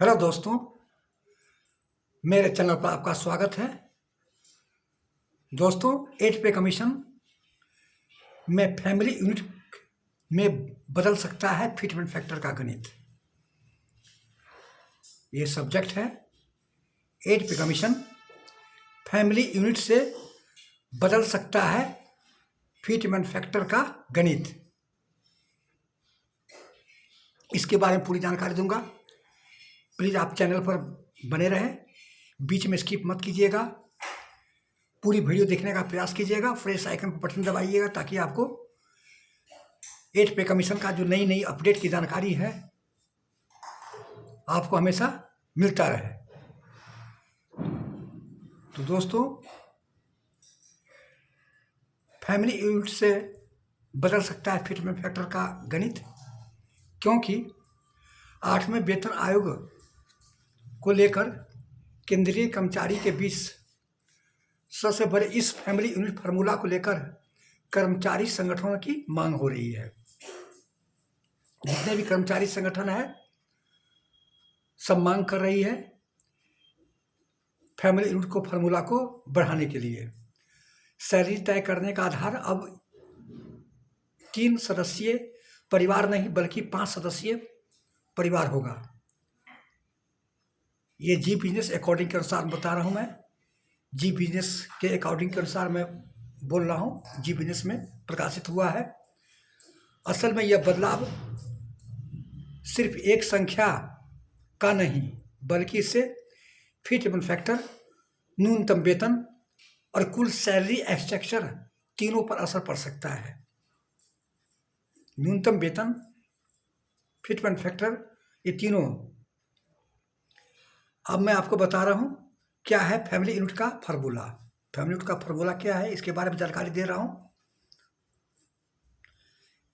Hello दोस्तों, मेरे channel पर आपका स्वागत है। दोस्तों, 8 पे कमीशन में फैमिली यूनिट में बदल सकता है फिटमेंट फैक्टर का गणित। ये सब्जेक्ट है 8 पे कमीशन फैमिली यूनिट से बदल सकता है फिटमेंट फैक्टर का गणित। इसके बारे में पूरी जानकारी दूंगा। प्लीज़ आप चैनल पर बने रहें, बीच में स्किप मत कीजिएगा, पूरी वीडियो देखने का प्रयास कीजिएगा। फ्रेश आइकन पर बटन दबाइएगा ताकि आपको 8 पे कमीशन का जो नई नई अपडेट की जानकारी है आपको हमेशा मिलता रहे। तो दोस्तों, फैमिली यूनिट से बदल सकता है फिटमेंट फैक्टर का गणित, क्योंकि 8वें वेतन आयोग को लेकर केंद्रीय कर्मचारी के बीच सबसे बड़े इस फैमिली यूनिट फार्मूला को लेकर कर्मचारी संगठनों की मांग हो रही है। जितने भी कर्मचारी संगठन है सब मांग कर रही है फैमिली यूनिट को फार्मूला को बढ़ाने के लिए। सैलरी तय करने का आधार अब 3 सदस्यीय परिवार नहीं बल्कि 5 सदस्यीय परिवार होगा। ये जी बिजनेस अकॉर्डिंग के अनुसार बता रहा हूँ मैं। जी बिजनेस के अकॉर्डिंग के अनुसार मैं बोल रहा हूँ, जी बिजनेस में प्रकाशित हुआ है। असल में यह बदलाव सिर्फ एक संख्या का नहीं बल्कि इससे फिटमेंट फैक्टर, न्यूनतम वेतन और कुल सैलरी स्ट्रक्चर तीनों पर असर पड़ सकता है। न्यूनतम वेतन, फिटमेंट फैक्टर, ये तीनों। अब मैं आपको बता रहा हूँ क्या है फैमिली यूनिट का फार्मूला। फैमिली यूनिट का फार्मूला क्या है इसके बारे में जानकारी दे रहा हूँ।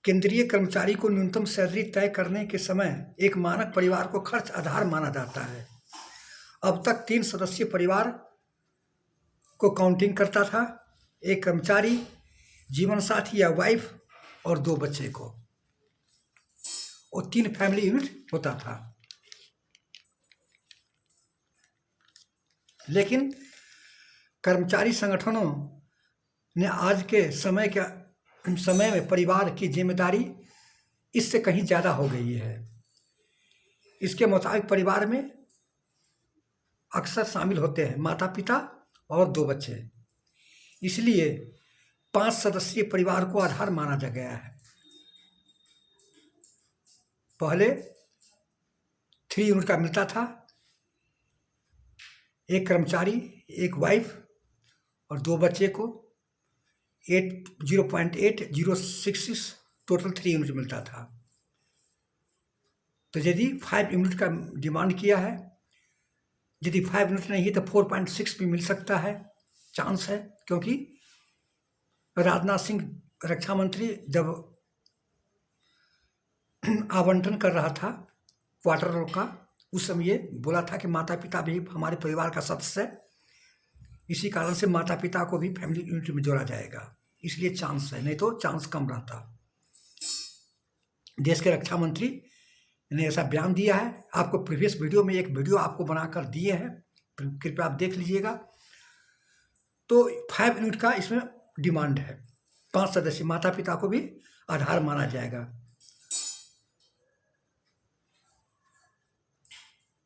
केंद्रीय कर्मचारी को न्यूनतम सैलरी तय करने के समय एक मानक परिवार को खर्च आधार माना जाता है। अब तक 3 सदस्यीय परिवार को काउंटिंग करता था, एक कर्मचारी, जीवन साथी या वाइफ और 2 बच्चे को, और 3 फैमिली यूनिट होता था। लेकिन कर्मचारी संगठनों ने आज के समय में परिवार की जिम्मेदारी इससे कहीं ज़्यादा हो गई है। इसके मुताबिक परिवार में अक्सर शामिल होते हैं माता पिता और 2 बच्चे। इसलिए 5 सदस्यीय परिवार को आधार माना जा गया है। पहले 3 यूनिट का मिलता था, एक कर्मचारी, एक वाइफ और 2 बच्चे को 0.8066 टोटल 3 यूनिट मिलता था। तो यदि 5 यूनिट का डिमांड किया है, यदि 5 यूनिट नहीं है तो 4.6 भी मिल सकता है, चांस है। क्योंकि राजनाथ सिंह रक्षा मंत्री जब आवंटन कर रहा था क्वार्टर का, उस समय ये बोला था कि माता पिता भी हमारे परिवार का सदस्य है, इसी कारण से माता पिता को भी फैमिली यूनिट में जोड़ा जाएगा, इसलिए चांस है, नहीं तो चांस कम रहता। देश के रक्षा मंत्री ने ऐसा बयान दिया है। आपको प्रीवियस वीडियो में एक वीडियो आपको बनाकर दिए हैं, कृपया आप देख लीजिएगा। तो 5 यूनिट का इसमें डिमांड है। 5 सदस्य माता पिता को भी आधार माना जाएगा।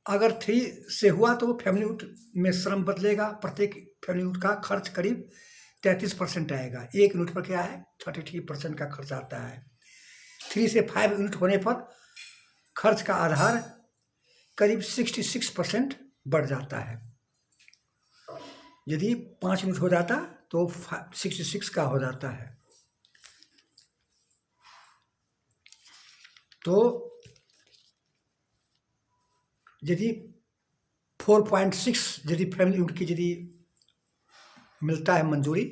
अगर 3 से हुआ तो फैमिली यूनिट में श्रम बदलेगा। प्रत्येक फैमिली यूनिट का खर्च करीब 33% आएगा। 1 यूनिट पर क्या है 33% का खर्च आता है। 3 से 5 यूनिट होने पर खर्च का आधार करीब 66% बढ़ जाता है। यदि 5 यूनिट हो जाता तो 66 का हो जाता है। तो यदि 4.6 यदि फैमिली यूनिट की यदि मिलता है मंजूरी,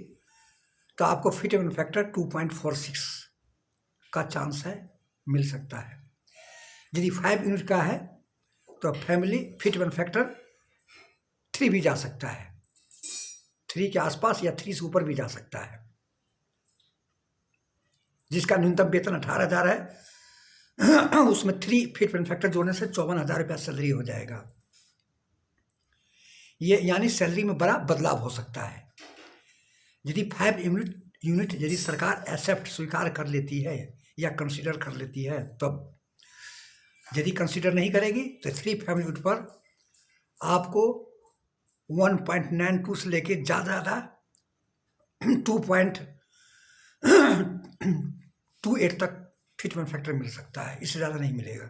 तो आपको फिटमेंट फैक्टर 2.46 का चांस है, मिल सकता है। यदि 5 यूनिट का है तो फैमिली फिटमेंट फैक्टर 3 भी जा सकता है, 3 के आसपास या 3 से ऊपर भी जा सकता है। जिसका न्यूनतम वेतन 18,000 है उसमें 3 फीट फैक्टर जोड़ने से 54,000 रुपया सैलरी हो जाएगा। ये यानी सैलरी में बड़ा बदलाव हो सकता है। यदि 5 यूनिट यदि सरकार एक्सेप्ट स्वीकार कर लेती है या कंसीडर कर लेती है, तब यदि कंसीडर नहीं करेगी तो 3 फैमिली यूनिट पर आपको 1.92 से लेके ज़्यादा 2.28 तक फिट फैक्टर मिल सकता है, इससे ज़्यादा नहीं मिलेगा।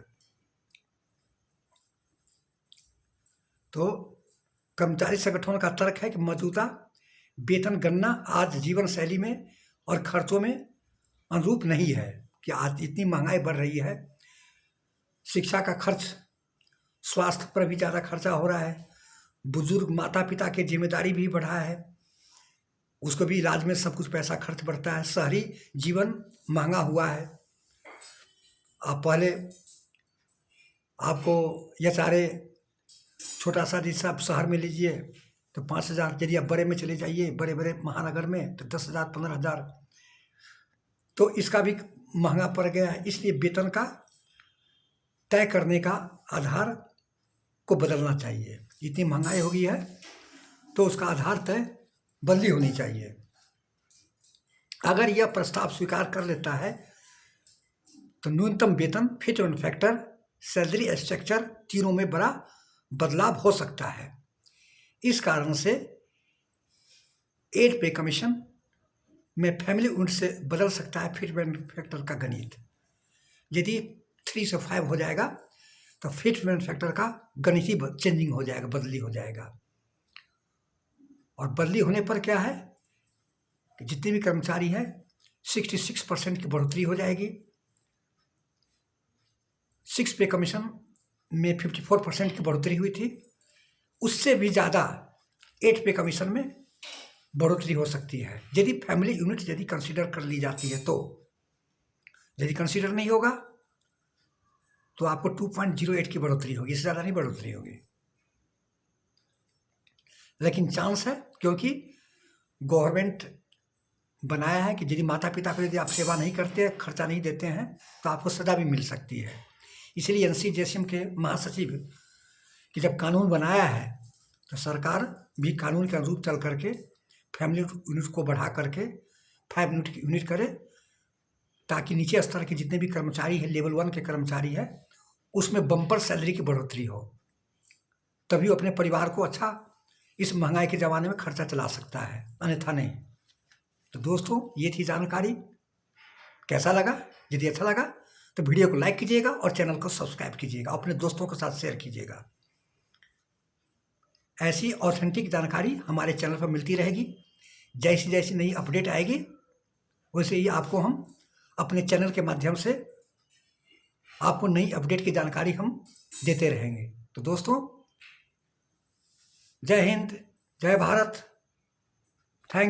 तो कर्मचारी संगठनों का तर्क है कि मौजूदा वेतन गणना आज जीवन शैली में और खर्चों में अनुरूप नहीं है कि आज इतनी महंगाई बढ़ रही है, शिक्षा का खर्च, स्वास्थ्य पर भी ज़्यादा खर्चा हो रहा है, बुजुर्ग माता पिता की जिम्मेदारी भी बढ़ा है, उसको भी इलाज में सब कुछ पैसा खर्च बढ़ता है, शहरी जीवन महंगा हुआ है। आप पहले आपको ये सारे छोटा सा जैसा आप शहर में लीजिए तो 5,000, यदि आप बड़े में चले जाइए बड़े बड़े महानगर में तो 10,000 15,000, तो इसका भी महंगा पड़ गया है। इसलिए वेतन का तय करने का आधार को बदलना चाहिए। इतनी महंगाई हो गई है तो उसका आधार तय बदली होनी चाहिए। अगर यह प्रस्ताव स्वीकार कर लेता है तो न्यूनतम वेतन, fit and factor, salary structure तीनों में बड़ा बदलाव हो सकता है। इस कारण से 8 पे कमीशन में फैमिली यूनिट से बदल सकता है फिट एंड फैक्टर का गणित। यदि 3 से 5 हो जाएगा तो फिट एंड फैक्टर का गणित ही चेंजिंग हो जाएगा, बदली हो जाएगा। और बदली होने पर क्या है कि जितने भी कर्मचारी हैं 66% की बढ़ोतरी हो जाएगी। 6 पे कमीशन में 54% की बढ़ोतरी हुई थी, उससे भी ज़्यादा 8 पे कमीशन में बढ़ोतरी हो सकती है यदि फैमिली यूनिट यदि कंसीडर कर ली जाती है। तो यदि कंसीडर नहीं होगा तो आपको 2.08 की बढ़ोतरी होगी, इससे ज़्यादा नहीं बढ़ोतरी होगी। लेकिन चांस है, क्योंकि गवर्नमेंट बनाया है कि यदि माता पिता को यदि आप सेवा नहीं करते, खर्चा नहीं देते हैं तो आपको सजा भी मिल सकती है। इसलिए NCJSM के महासचिव कि जब कानून बनाया है तो सरकार भी कानून के अनुरूप चल करके फैमिली यूनिट को बढ़ा करके 5 यूनिट करे, ताकि नीचे स्तर के जितने भी कर्मचारी हैं, लेवल 1 के कर्मचारी हैं, उसमें बम्पर सैलरी की बढ़ोतरी हो, तभी वो अपने परिवार को अच्छा इस महंगाई के ज़माने में खर्चा चला सकता है, अन्यथा नहीं। तो दोस्तों, ये थी जानकारी। कैसा लगा? यदि अच्छा लगा तो वीडियो को लाइक कीजिएगा और चैनल को सब्सक्राइब कीजिएगा, अपने दोस्तों के साथ शेयर कीजिएगा। ऐसी ऑथेंटिक जानकारी हमारे चैनल पर मिलती रहेगी। जैसी जैसी नई अपडेट आएगी वैसे ही आपको हम अपने चैनल के माध्यम से आपको नई अपडेट की जानकारी हम देते रहेंगे। तो दोस्तों, जय हिंद, जय भारत, थैंक यू।